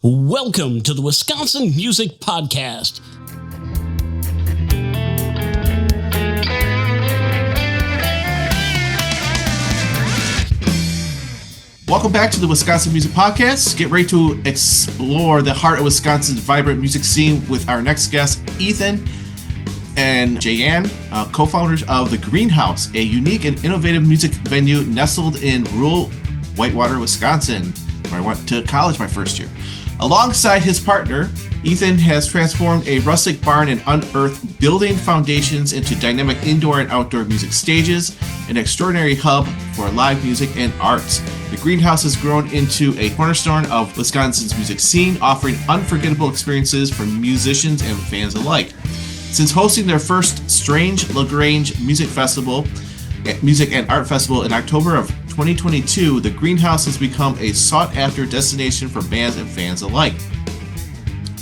Welcome to the Wisconsin Music Podcast. Welcome back to the Wisconsin Music Podcast. Get ready to explore the heart of Wisconsin's vibrant music scene with our next guests, Ethan and Jayanne, co-founders of The Greenhouse, a unique and innovative music venue nestled in rural Whitewater, Wisconsin, where I went to college my first year. Alongside his partner, Ethan has transformed a rustic barn and unearthed building foundations into dynamic indoor and outdoor music stages, an extraordinary hub for live music and arts. The Greenhouse has grown into a cornerstone of Wisconsin's music scene, offering unforgettable experiences for musicians and fans alike. Since hosting their first Strange Grange music and art festival in October of 2022, the Greenhouse has become a sought-after destination for bands and fans alike.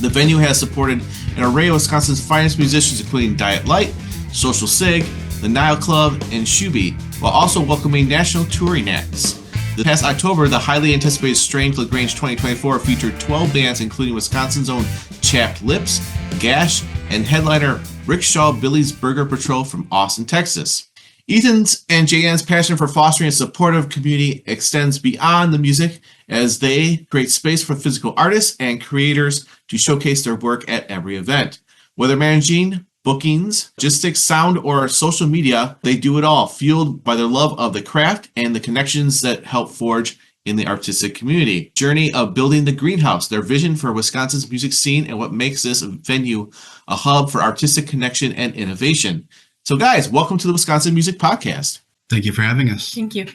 The venue has supported an array of Wisconsin's finest musicians, including Diet Light, Social Sig, the Nile Club, and Shuby, while also welcoming national touring acts. This past October, the highly anticipated Strange Grange 2024 featured 12 bands, including Wisconsin's own Chapped Lips, Gash, and headliner Rickshaw Billy's Burger Patrol from Austin, Texas. Ethan's and Jayanne's passion for fostering a supportive community extends beyond the music as they create space for physical artists and creators to showcase their work at every event. Whether managing bookings, logistics, sound, or social media, they do it all, fueled by their love of the craft and the connections that help forge in the artistic community. Journey of building the Greenhouse, their vision for Wisconsin's music scene and what makes this venue a hub for artistic connection and innovation. So guys, welcome to the Wisconsin Music Podcast. Thank you for having us. Thank you.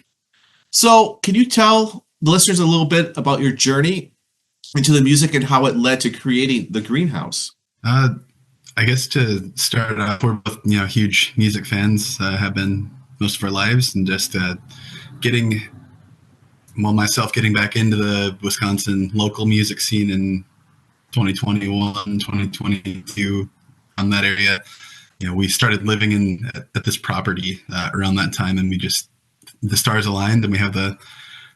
So can you tell the listeners a little bit about your journey into the music and how it led to creating the Greenhouse? I guess to start off, we're both huge music fans, have been most of our lives, and just getting back into the Wisconsin local music scene in 2021, 2022, on that area. We started living at this property around that time, and the stars aligned, and we have the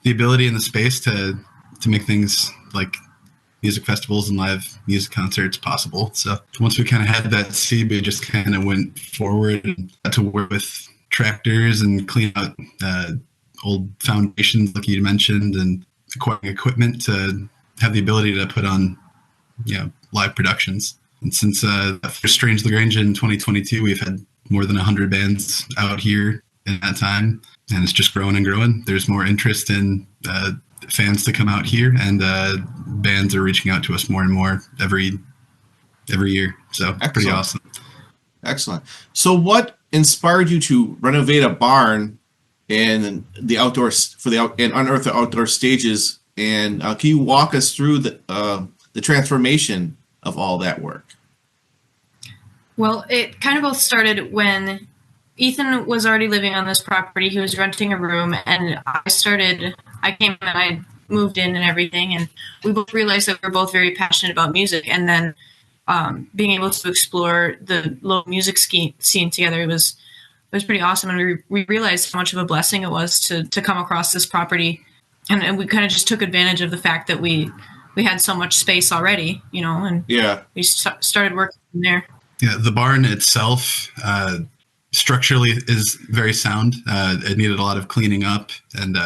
ability and the space to make things like music festivals and live music concerts possible. So once we kind of had that seed, we just kind of went forward and got to work with tractors and clean out old foundations, like you mentioned, and acquiring equipment to have the ability to put on live productions. And since first Strange Grange in 2022, we've had more than 100 bands out here in that time, and it's just growing and growing. There's more interest in fans to come out here, and bands are reaching out to us more and more every year. So Excellent. Pretty awesome. Excellent. So what inspired you to renovate a barn and the outdoors and unearth the outdoor stages? And can you walk us through the transformation of all that work? Well, it kind of all started when Ethan was already living on this property. He was renting a room, and I came and I moved in and everything, and we both realized that we were both very passionate about music, and then being able to explore the local music scene together, it was pretty awesome, and we realized how much of a blessing it was to come across this property, and we kind of just took advantage of the fact that we had so much space already, and we started working from there. Yeah, the barn itself structurally is very sound. It needed a lot of cleaning up and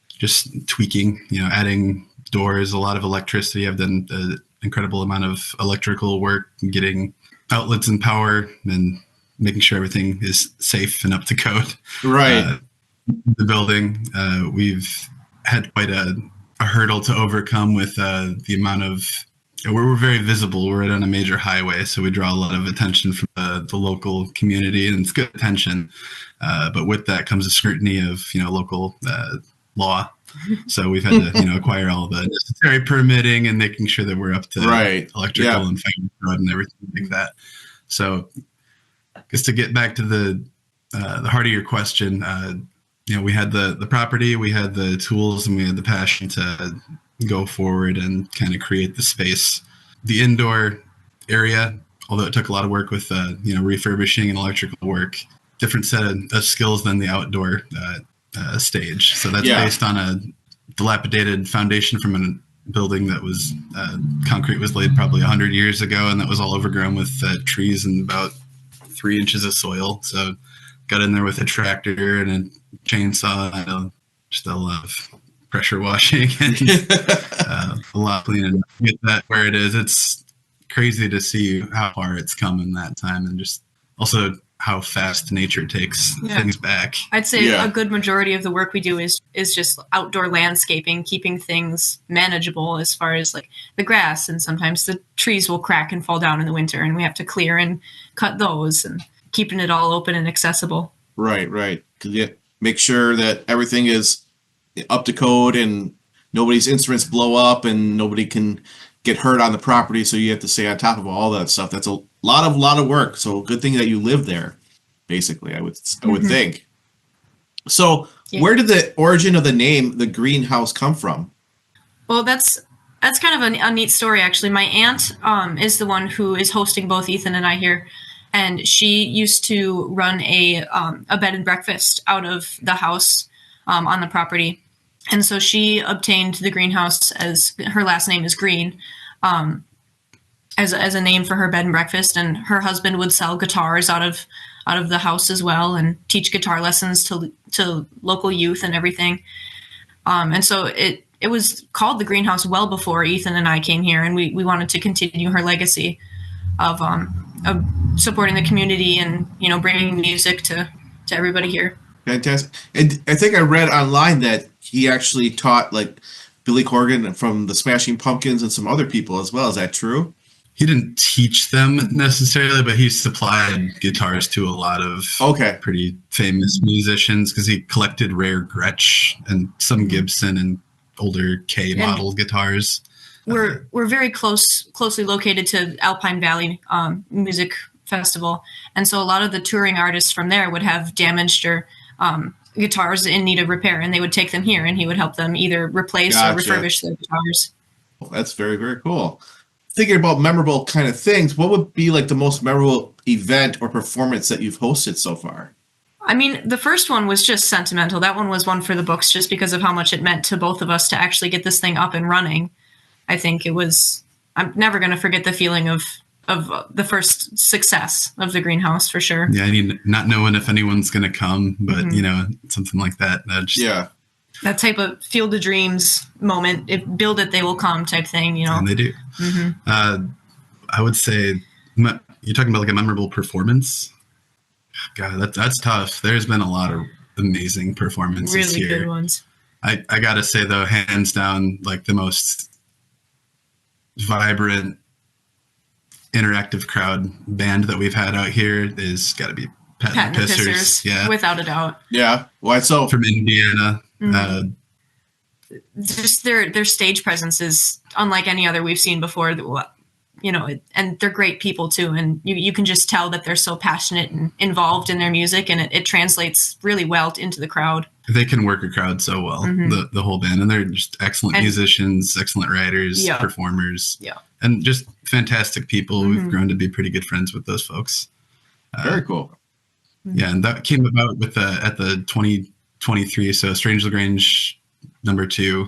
just tweaking, adding doors, a lot of electricity. I've done an incredible amount of electrical work, getting outlets and power and making sure everything is safe and up to code. Right. The building, we've had quite a hurdle to overcome with the amount of, we're very visible. We're right on a major highway, so we draw a lot of attention from the local community, and it's good attention. But with that comes a scrutiny of local law. So we've had to acquire all the necessary permitting and making sure that we're up to electrical and fire code and everything like that. So just to get back to the heart of your question, we had the property, we had the tools, and we had the passion to go forward and kind of create the space. The indoor area, although it took a lot of work with refurbishing and electrical work, different set of skills than the outdoor stage. So that's based on a dilapidated foundation from an building that was concrete was laid probably 100 years ago, and that was all overgrown with trees and about 3 inches of soil. So got in there with a tractor and a chainsaw and just a lot of pressure washing and a lot of cleaning. Get that where it is. It's crazy to see how far it's come in that time, and just also how fast nature takes things back. I'd say a good majority of the work we do is just outdoor landscaping, keeping things manageable as far as like the grass, and sometimes the trees will crack and fall down in the winter and we have to clear and cut those, and keeping it all open and accessible. Right. Make sure that everything is up to code and nobody's instruments blow up and nobody can get hurt on the property, so you have to stay on top of all that stuff. That's a lot of work. So good thing that you live there, basically, I would think. So where did the origin of the name, the greenhouse, come from? Well, that's kind of a neat story, actually. My aunt is the one who is hosting both Ethan and I here, and she used to run a bed and breakfast out of the house on the property. And so she obtained the greenhouse, as her last name is Green, as a name for her bed and breakfast. And her husband would sell guitars out of the house as well, and teach guitar lessons to local youth and everything. And so it was called the greenhouse well before Ethan and I came here, and we wanted to continue her legacy of supporting the community and bringing music to everybody here. Fantastic. And I think I read online that he actually taught like Billy Corgan from the Smashing Pumpkins and some other people as well. Is that true? He didn't teach them necessarily, but he supplied guitars to a lot of pretty famous musicians, because he collected rare Gretsch and some Gibson and older K model guitars. We're very closely located to Alpine Valley Music Festival, and so a lot of the touring artists from there would have damaged or guitars in need of repair, and they would take them here, and he would help them either replace or refurbish their guitars. Well, that's very, very cool. Thinking about memorable kind of things, what would be like the most memorable event or performance that you've hosted so far? I mean, the first one was just sentimental. That one was one for the books, just because of how much it meant to both of us to actually get this thing up and running. I think it was, I'm never going to forget the feeling of the first success of the greenhouse, for sure. Yeah, I mean, not knowing if anyone's going to come, but something like that. That type of field of dreams moment, if build it, they will come type thing, And they do. I would say, you're talking about like a memorable performance. God, that's tough. There's been a lot of amazing performances really here. Good ones. I gotta say though, hands down, like the most vibrant, interactive crowd band that we've had out here is got to be Pat and the Pissers. Yeah, without a doubt. Yeah, why so? From Indiana. Just their stage presence is unlike any other we've seen before. And they're great people too. And you can just tell that they're so passionate and involved in their music, and it translates really well into the crowd. They can work a crowd so well, the whole band, and they're just excellent musicians, excellent writers, performers, and just fantastic people. We've grown to be pretty good friends with those folks. Very cool. Yeah, and that came about with at the 2023, so Strange Grange #2,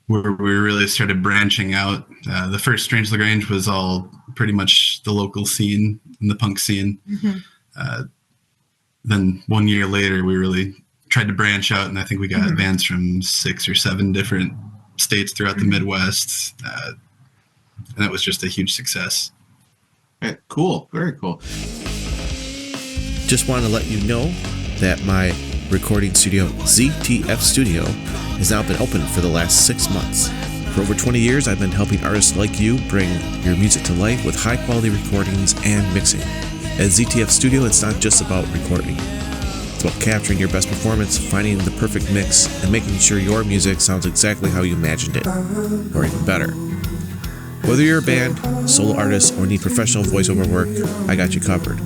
where we really started branching out. The first Strange Grange was all pretty much the local scene and the punk scene. Then 1 year later, we really tried to branch out, and I think we got bands from 6 or 7 different states throughout the Midwest, and that was just a huge success. Okay, cool, very cool. Just want to let you know that my recording studio, ZTF Studio, has now been open for the last 6 months. For over 20 years, I've been helping artists like you bring your music to life with high-quality recordings and mixing. At ZTF Studio, it's not just about recording. It's about capturing your best performance, finding the perfect mix, and making sure your music sounds exactly how you imagined it, or even better. Whether you're a band, solo artist, or need professional voiceover work, I got you covered.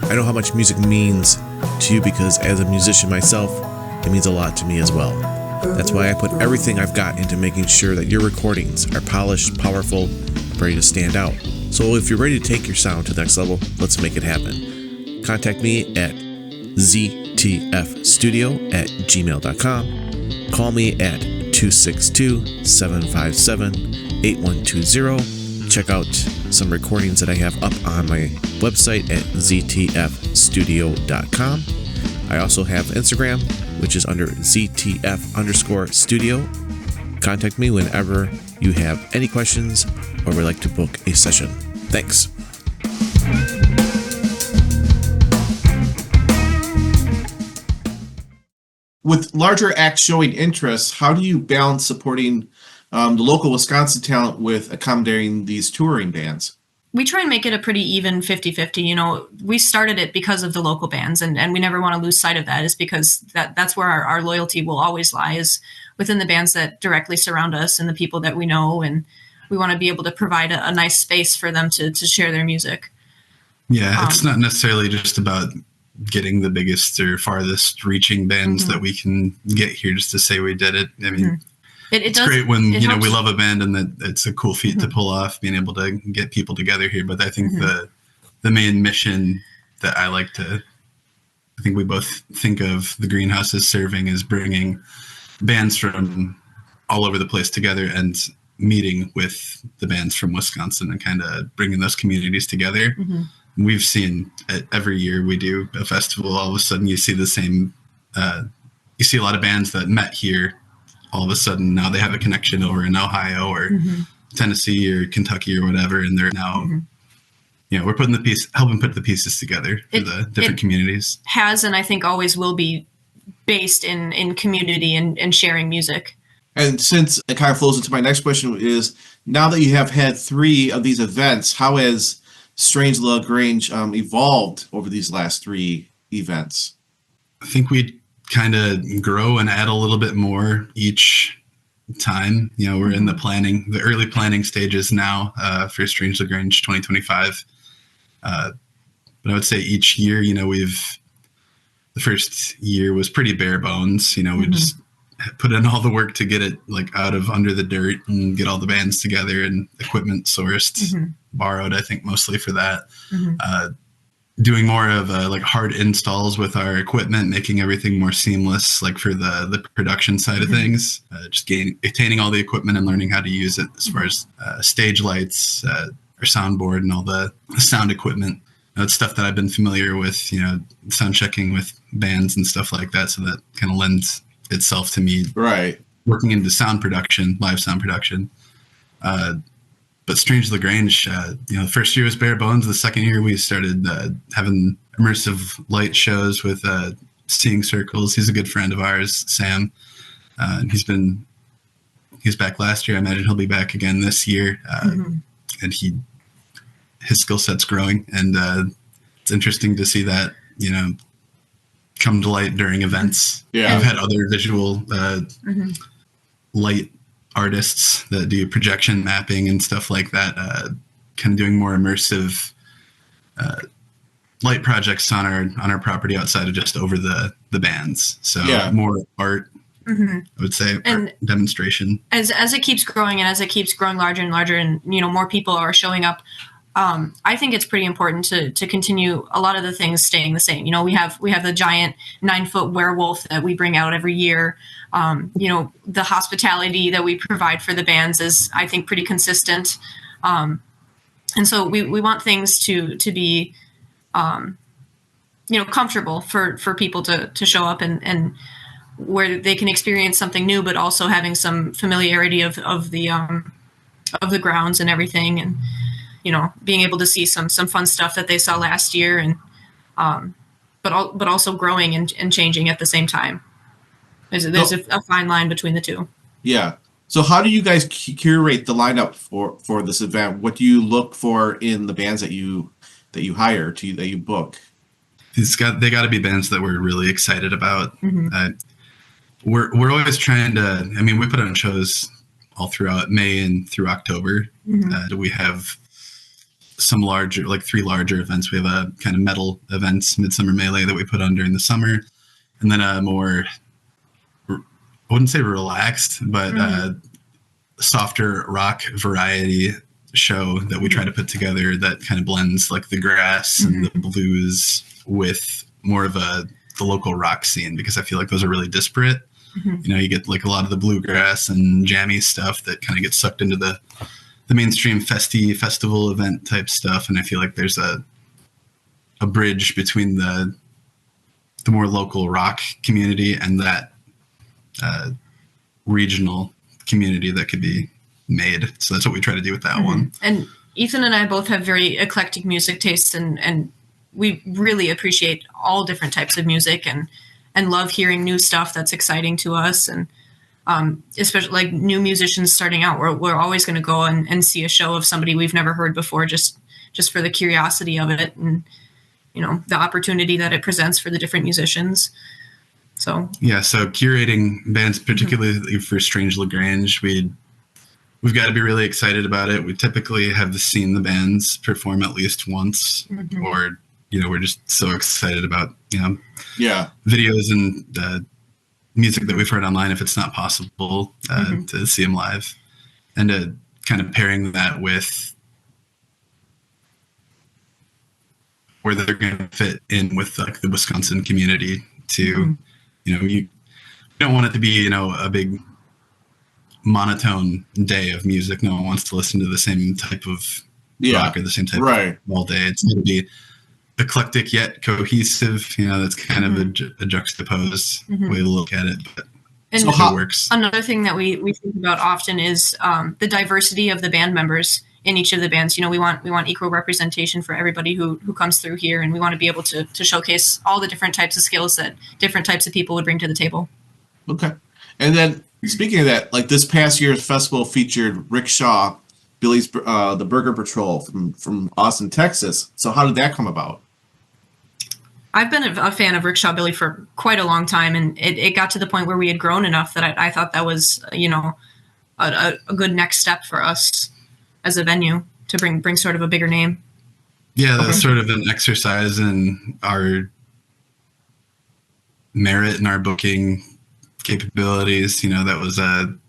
I know how much music means to you because as a musician myself, it means a lot to me as well. That's why I put everything I've got into making sure that your recordings are polished, powerful, ready to stand out. So if you're ready to take your sound to the next level, let's make it happen. Contact me at ztfstudio@gmail.com. Call me at 262-757-8120. Check out some recordings that I have up on my website at ztfstudio.com. I also have Instagram, which is under ZTF_studio. Contact me whenever you have any questions or would like to book a session. Thanks. With larger acts showing interest, how do you balance supporting the local Wisconsin talent with accommodating these touring bands? We try and make it a pretty even 50-50. You know, we started it because of the local bands, and we never want to lose sight of that, is because that's where our loyalty will always lie, is within the bands that directly surround us and the people that we know, and we want to be able to provide a nice space for them to share their music. Yeah, it's not necessarily just about getting the biggest or farthest reaching bands that we can get here just to say we did it. I mean, it's great when we love a band and that it's a cool feat to pull off, being able to get people together here. But I think the main mission that I think we both think of the greenhouse as serving is bringing bands from all over the place together and meeting with the bands from Wisconsin and kind of bringing those communities together. We've seen it every year we do a festival, all of a sudden you see the same, you see a lot of bands that met here. All of a sudden now they have a connection over in Ohio or Tennessee or Kentucky or whatever. And they're now, we're helping put the pieces together for the different communities. Has, and I think always will be based in community and sharing music. And since it kind of flows into my next question is, now that you have had 3 of these events, how has Strange Grange evolved over these last 3 events? I think we kind of grow and add a little bit more each time. We're in the early planning stages now for Strange Grange 2025. But I would say each year, the first year was pretty bare bones. We just put in all the work to get it out of under the dirt and get all the bands together and equipment sourced, borrowed, I think mostly for that. Doing more of hard installs with our equipment, making everything more seamless, for the production side of things, just attaining all the equipment and learning how to use it as far as stage lights, our soundboard and all the sound equipment. It's stuff that I've been familiar with, sound checking with bands and stuff like that. So that kind of lends itself to me working into sound production, live sound production. But Strange Grange, the first year was bare bones. The second year we started having immersive light shows with Seeing Circles. He's a good friend of ours, Sam. And he's back last year. I imagine he'll be back again this year. And his skill set's growing, and it's interesting to see that, come to light during events. Yeah. I've had other visual light artists that do projection mapping and stuff like that, kind of doing more immersive light projects on our property outside of just over the bands. So more art, I would say, and art demonstration. As it keeps growing and as it keeps growing larger and larger, and more people are showing up, I think it's pretty important to continue a lot of the things staying the same. We have the giant 9-foot werewolf that we bring out every year. The hospitality that we provide for the bands is, I think, pretty consistent. And so we want things to be, comfortable for people to show up and where they can experience something new, but also having some familiarity of the grounds and everything, and being able to see some fun stuff that they saw last year, and but also growing and changing at the same time. There's a fine line between the two. Yeah. So how do you guys curate the lineup for this event? What do you look for in the bands that you hire that you book? They got to be bands that we're really excited about. We're always trying to. I mean, we put on shows all throughout May and through October. We have some larger, 3 larger events. We have a kind of metal events, Midsummer Melee, that we put on during the summer, and then a more, I wouldn't say relaxed, but softer rock variety show that we try to put together that kind of blends the grass and the blues with more of the local rock scene, because I feel like those are really disparate. You know, you get like a lot of the bluegrass and jammy stuff that kind of gets sucked into the mainstream festival event type stuff. And I feel like there's a bridge between the more local rock community and that regional community that could be made. So that's what we try to do with that one. And Ethan and I both have very eclectic music tastes, and we really appreciate all different types of music and love hearing new stuff that's exciting to us. And especially like new musicians starting out, we're always going to go and see a show of somebody we've never heard before, just for the curiosity of it and, you know, the opportunity that it presents for the different musicians. So curating bands, particularly for Strange Lagrange, we've got to be really excited about it. We typically have seen the bands perform at least once, or, you know, we're just so excited about, you know, videos and music that we've heard online if it's not possible to see them live, and kind of pairing that with where they're going to fit in with like the Wisconsin community too. You know, you don't want it to be, you know, a big monotone day of music. No one wants to listen to the same type of rock or the same type of all day. It's going to be eclectic yet cohesive. You know, that's kind of a juxtaposed way to look at it. But and so it works. Another thing that we think about often is the diversity of the band members in each of the bands. You know, we want equal representation for everybody who comes through here, and we want to be able to showcase all the different types of skills that different types of people would bring to the table. Okay. And then speaking of that, like this past year's festival featured Rickshaw, Billy's the Burger Patrol from Austin, Texas. So how did that come about? I've been a fan of Rickshaw Billy for quite a long time, and it got to the point where we had grown enough that I thought that was, you know, a good next step for us as a venue to bring sort of a bigger name. Yeah, that's sort of an exercise in our merit and our booking capabilities. You know, that was kind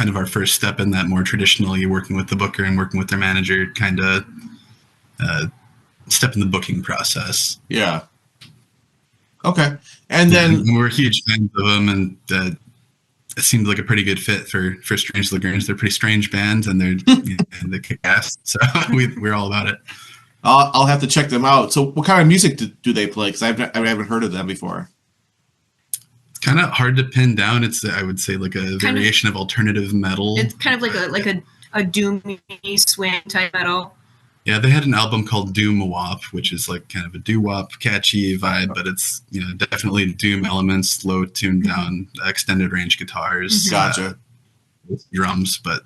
of our first step in that more traditionally working with the booker and working with their manager kind of step in the booking process. Yeah. Okay. And then we're huge fans of them, and it seemed like a pretty good fit for Strange Lagrange. They're a pretty strange band, and they're they kick ass. So we're all about it. I'll have to check them out. So what kind of music do they play? Because I haven't heard of them before. It's kind of hard to pin down. It's, I would say, like a variation of alternative metal. It's kind of like a doomy swing type metal. Yeah, they had an album called Doom Wop, which is like kind of a doo-wop, catchy vibe, but it's, you know, definitely doom elements, low tuned down, extended range guitars. Gotcha. Drums, but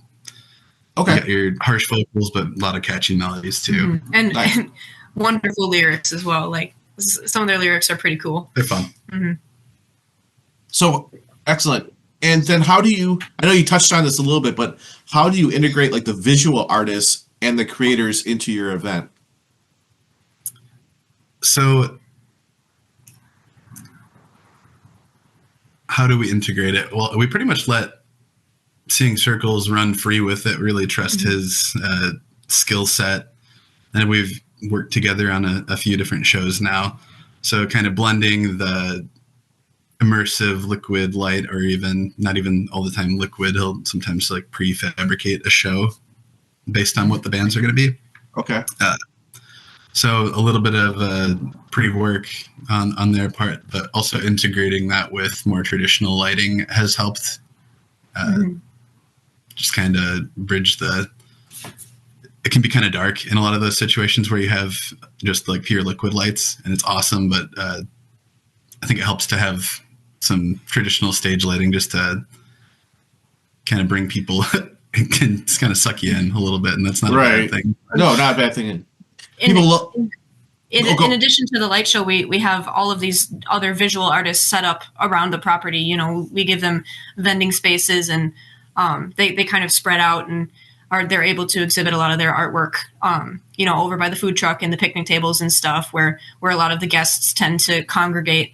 okay, you got your harsh vocals, but a lot of catchy melodies too. And wonderful lyrics as well. Like some of their lyrics are pretty cool. They're fun. So excellent. And then how do you, I know you touched on this a little bit, but how do you integrate like the visual artists and the creators into your event? So how do we integrate it? Well, we pretty much let Seeing Circles run free with it, really trust his skill set. And we've worked together on a few different shows now. So kind of blending the immersive liquid light, or even not even all the time liquid. He'll sometimes like prefabricate a show based on what the bands are going to be. Okay. So a little bit of pre-work on their part, but also integrating that with more traditional lighting has helped just kind of bridge it can be kind of dark in a lot of those situations where you have just like pure liquid lights, and it's awesome, but I think it helps to have some traditional stage lighting just to kind of bring people it can just kind of suck you in a little bit, and that's not a bad thing. No, not a bad thing. In addition to the light show, we have all of these other visual artists set up around the property. You know, we give them vending spaces, and they kind of spread out and they're able to exhibit a lot of their artwork, you know, over by the food truck and the picnic tables and stuff, where a lot of the guests tend to congregate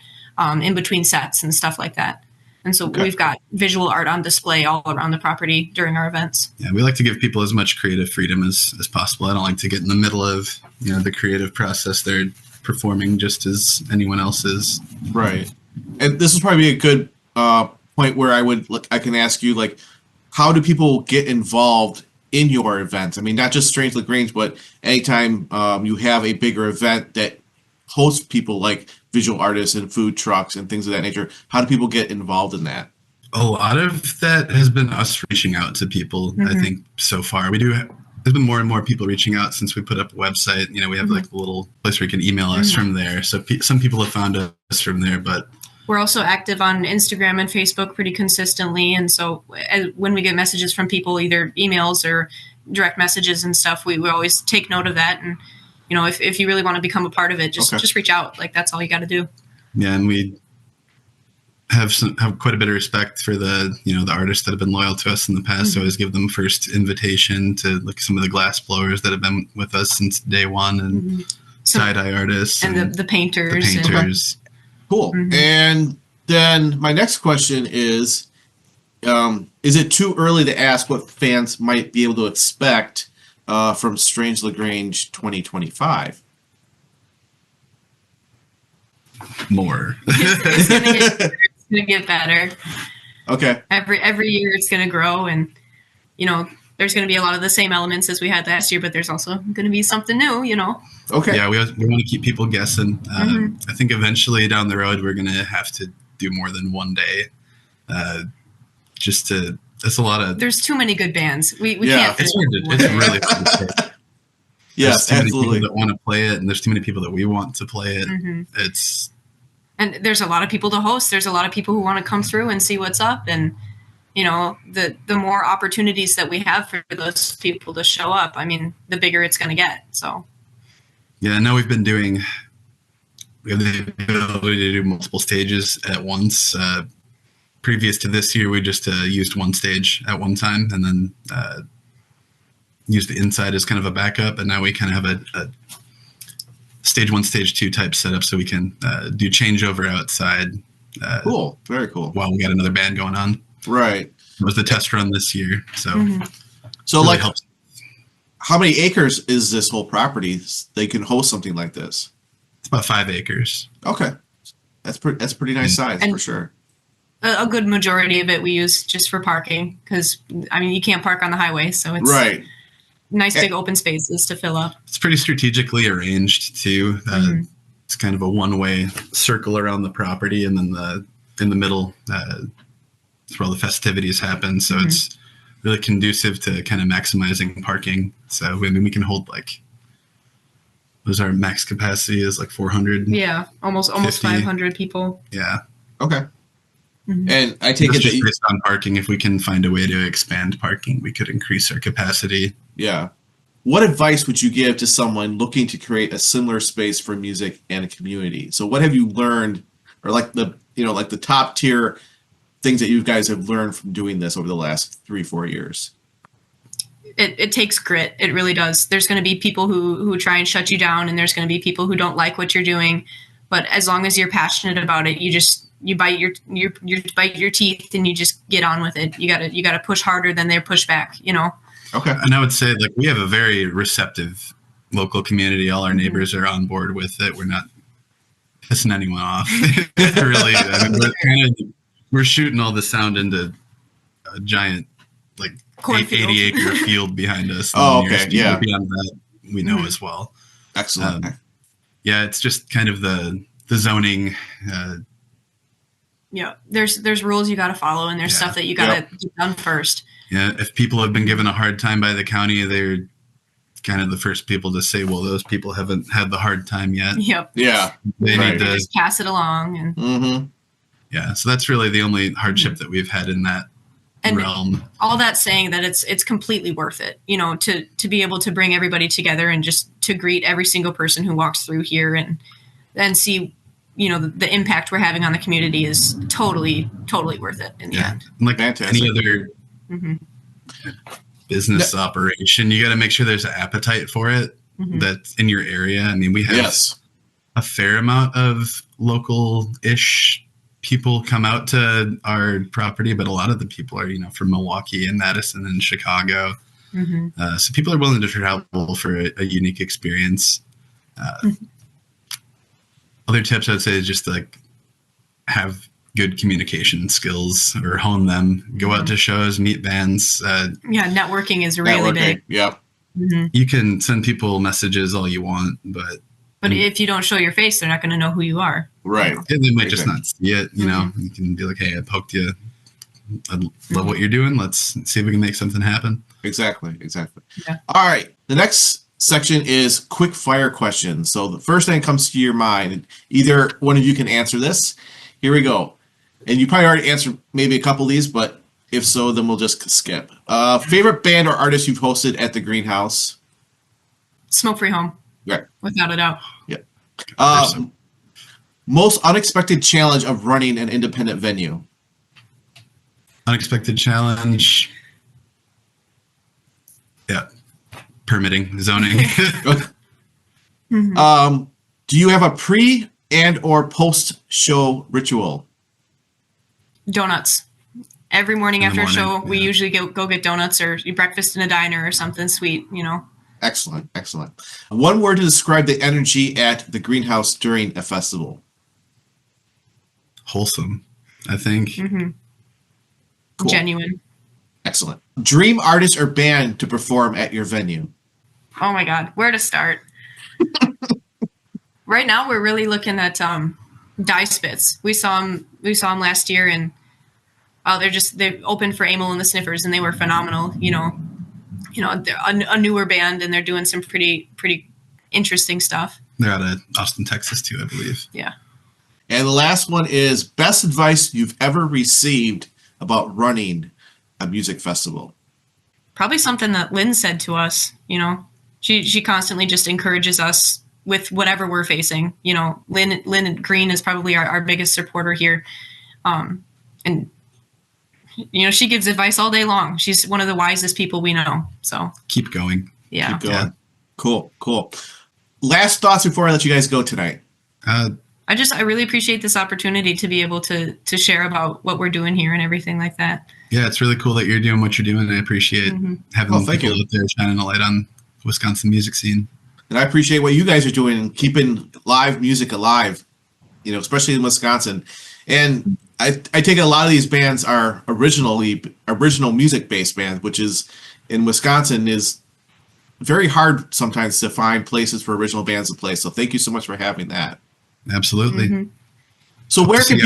in between sets and stuff like that. And so we've got visual art on display all around the property during our events. Yeah, we like to give people as much creative freedom as possible. I don't like to get in the middle of, you know, the creative process. They're performing just as anyone else is. Right. And this is probably a good point where I can ask you, like, how do people get involved in your events? I mean, not just Strange Grange, but anytime you have a bigger event that hosts people like visual artists and food trucks and things of that nature, how do people get involved in that? A lot of that has been us reaching out to people. I think so far there's been more and more people reaching out since we put up a website. You know, we have like a little place where you can email us from there. So some people have found us from there, but we're also active on Instagram and Facebook pretty consistently. And so when we get messages from people, either emails or direct messages and stuff, we always take note of that. And, you know, if you really want to become a part of it, just reach out. Like, that's all you got to do. Yeah. And we have quite a bit of respect for the artists that have been loyal to us in the past. So I always give them first invitation to like some of the glass blowers that have been with us since day one, and tie-dye artists and the painters. The painters. Cool. And then my next question is it too early to ask what fans might be able to expect from Strange Grange 2025? More. It's gonna get better. Okay. Every year it's gonna grow, and you know, there's gonna be a lot of the same elements as we had last year, but there's also gonna be something new, you know. Okay. Yeah, we want to keep people guessing. I think eventually down the road we're gonna have to do more than one day. That's a lot of. There's too many good bands. We can't. It's really hard to say. Yes, there's too absolutely. many people that want to play it, and there's too many people that we want to play it. And there's a lot of people to host. There's a lot of people who want to come through and see what's up. And, you know, the more opportunities that we have for those people to show up, I mean, the bigger it's going to get. So. Yeah, I know we have the ability to do multiple stages at once. Previous to this year, we just used one stage at one time, and then used the inside as kind of a backup. And now we kind of have a stage 1, stage 2 type setup, so we can do changeover outside. Cool. Very cool. While we got another band going on. Right. It was the test run this year, so So really like, helps. how many acres is this whole property they can host something like this? It's about 5 acres. Okay. That's pretty nice size for sure. A good majority of it we use just for parking, because, I mean, you can't park on the highway, so it's right. Nice big open spaces to fill up. It's pretty strategically arranged too. It's kind of a one-way circle around the property, and then in the middle, it's where all the festivities happen. So it's really conducive to kind of maximizing parking. So I mean, we can hold like, what is our max capacity is like 400? Yeah, almost 500 people. Yeah. Okay. And I take It's it just that based on parking. If we can find a way to expand parking, we could increase our capacity. yeah. What advice would you give to someone looking to create a similar space for music and a community? So what have you learned, or like the top tier things that you guys have learned from doing this over the last 3-4 years? It takes grit. It really does. There's going to be people who try and shut you down, and there's going to be people who don't like what you're doing. But as long as you're passionate about it, you bite your teeth and you just get on with it. You gotta push harder than they push back, you know? Okay. And I would say, like, we have a very receptive local community. All our neighbors are on board with it. We're not pissing anyone off. Really. I mean, we're shooting all the sound into a giant, like, 80-acre field behind us. Oh, okay. Yeah. Beyond that, we know as well. Excellent. Yeah, it's just kind of the zoning. Yeah, there's rules you got to follow, and there's stuff that you got to get done first. Yeah, if people have been given a hard time by the county, they're kind of the first people to say, well, those people haven't had the hard time yet. Yep. Yeah. They need to just pass it along. And yeah, so that's really the only hardship that we've had in that realm. All that saying that it's completely worth it, you know, to be able to bring everybody together and just to greet every single person who walks through here and see, you know, the impact we're having on the community is totally worth it in the end. And like Fantastic. any other business operation, you got to make sure there's an appetite for it that's in your area. I mean, we have a fair amount of local-ish people come out to our property, but a lot of the people are, you know, from Milwaukee and Madison and Chicago. So people are willing to travel for a unique experience. Other tips I'd say is just like have good communication skills or hone them. Go out to shows, meet bands. Networking is really big. Yep. You can send people messages all you want, but if you don't show your face, they're not going to know who you are. Right. they might just not see it. You know, you can be like, hey, I poked you. I love what you're doing. Let's see if we can make something happen. Exactly. Yeah. All right. The next section is quick fire questions. So the first thing that comes to your mind, either one of you can answer this. Here we go. And you probably already answered maybe a couple of these, but if so, then we'll just skip. Favorite band or artist you've hosted at the Greenhouse? Smoke Free Home. Right. Without a doubt. Yeah. Most unexpected challenge of running an independent venue? Unexpected challenge. Yeah. Permitting, zoning. Do you have a pre and or post show ritual? Donuts. Every morning In the after a morning, show, we usually go get donuts or breakfast in a diner or something sweet, you know. Excellent. One word to describe the energy at the Greenhouse during a festival. Wholesome, I think. Cool. Genuine. Excellent. Dream artist or band to perform at your venue? Oh my God, where to start? Right now, we're really looking at Die Spits. We saw them last year, and they opened for Emil and the Sniffers, and they were phenomenal. You know, they're a newer band, and they're doing some pretty interesting stuff. They're out of Austin, Texas, too, I believe. Yeah. And the last one is best advice you've ever received about running a music festival. Probably something that Lynn said to us. You know, she constantly just encourages us with whatever we're facing. You know, Lynn Green is probably our biggest supporter here, and you know, she gives advice all day long. She's one of the wisest people we know. So keep going. Yeah. Keep going. Yeah. Cool. Last thoughts before I let you guys go tonight. I really appreciate this opportunity to be able to share about what we're doing here and everything like that. Yeah, it's really cool that you're doing what you're doing. I appreciate having people out there shining a light on the Wisconsin music scene. And I appreciate what you guys are doing and keeping live music alive, you know, especially in Wisconsin. And I take it a lot of these bands are original music-based bands, which is in Wisconsin is very hard sometimes to find places for original bands to play. So thank you so much for having that. Absolutely. So where can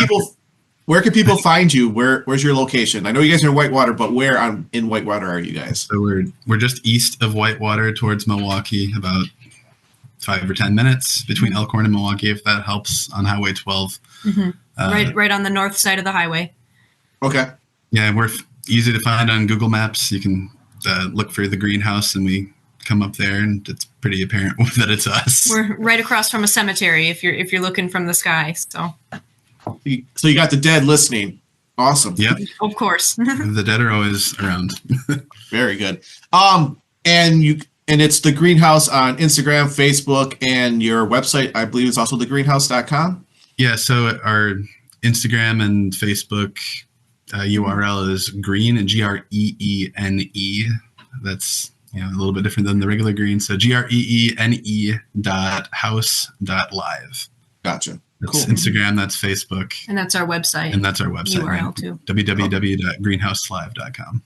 people find you? Where's your location? I know you guys are in Whitewater, but where in Whitewater are you guys? So we're just east of Whitewater towards Milwaukee, about 5 or 10 minutes between Elkhorn and Milwaukee, if that helps, on Highway 12. Right on the north side of the highway. Okay. Yeah, we're easy to find on Google Maps. You can look for the Greenhouse, and we come up there, and it's pretty apparent that it's us. We're right across from a cemetery if you're looking from the sky. So you got the dead listening. Awesome. Yep. Of course. The dead are always around. Very good. And it's the Greenhouse on Instagram, Facebook, and your website, I believe, is also thegreenhouse.com. Yeah, so our Instagram and Facebook URL is green, GREENE. That's a little bit different than the regular green. So GREENE.house.live. Gotcha. That's Cool. Instagram, that's Facebook. And that's our website. And that's our website. URL too. www.greenhouselive.com.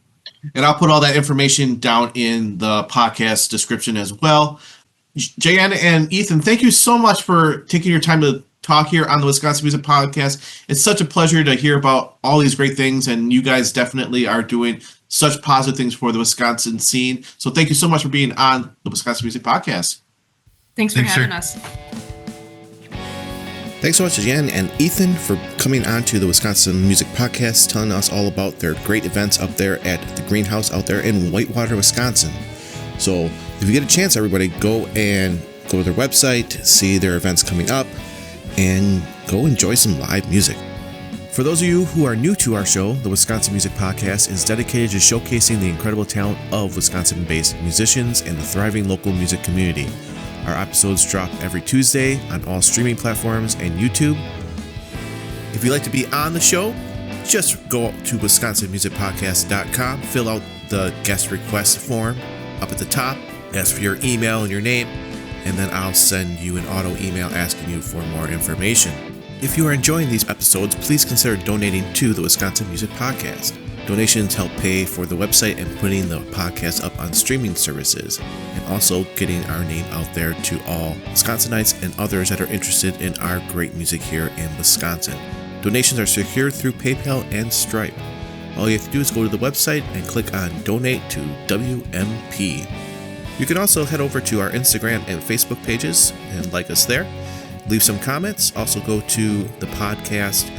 And I'll put all that information down in the podcast description as well. Jayanne and Ethan, thank you so much for taking your time to talk here on the Wisconsin Music Podcast. It's such a pleasure to hear about all these great things, and you guys definitely are doing such positive things for the Wisconsin scene. So thank you so much for being on the Wisconsin Music Podcast. Thanks for having us. Thanks so much, Jayanne and Ethan, for coming on to the Wisconsin Music Podcast, telling us all about their great events up there at the Greenhouse out there in Whitewater, Wisconsin. So if you get a chance, everybody, go to their website, see their events coming up, and go enjoy some live music. For those of you who are new to our show, the Wisconsin Music Podcast is dedicated to showcasing the incredible talent of Wisconsin-based musicians and the thriving local music community. Our episodes drop every Tuesday on all streaming platforms and YouTube. If you'd like to be on the show, just go to wisconsinmusicpodcast.com, fill out the guest request form up at the top, ask for your email and your name, and then I'll send you an auto email asking you for more information. If you are enjoying these episodes, please consider donating to the Wisconsin Music Podcast. Donations help pay for the website and putting the podcast up on streaming services, and also getting our name out there to all Wisconsinites and others that are interested in our great music here in Wisconsin. Donations are secured through PayPal and Stripe. All you have to do is go to the website and click on Donate to WMP. You can also head over to our Instagram and Facebook pages and like us there. Leave some comments. Also go to the podcast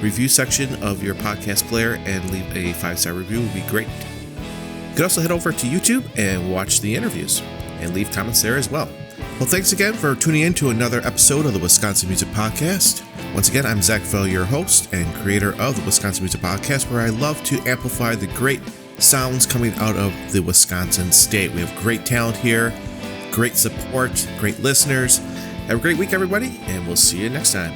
review section of your podcast player and leave a 5-star review. Would be great. You can also head over to YouTube and watch the interviews and leave comments there as well. Well, thanks again for tuning in to another episode of the Wisconsin Music Podcast. Once again, I'm Zach Fell, your host and creator of the Wisconsin Music Podcast, where I love to amplify the great sounds coming out of the Wisconsin state. We have great talent here, great support, great listeners. Have a great week, everybody, and we'll see you next time.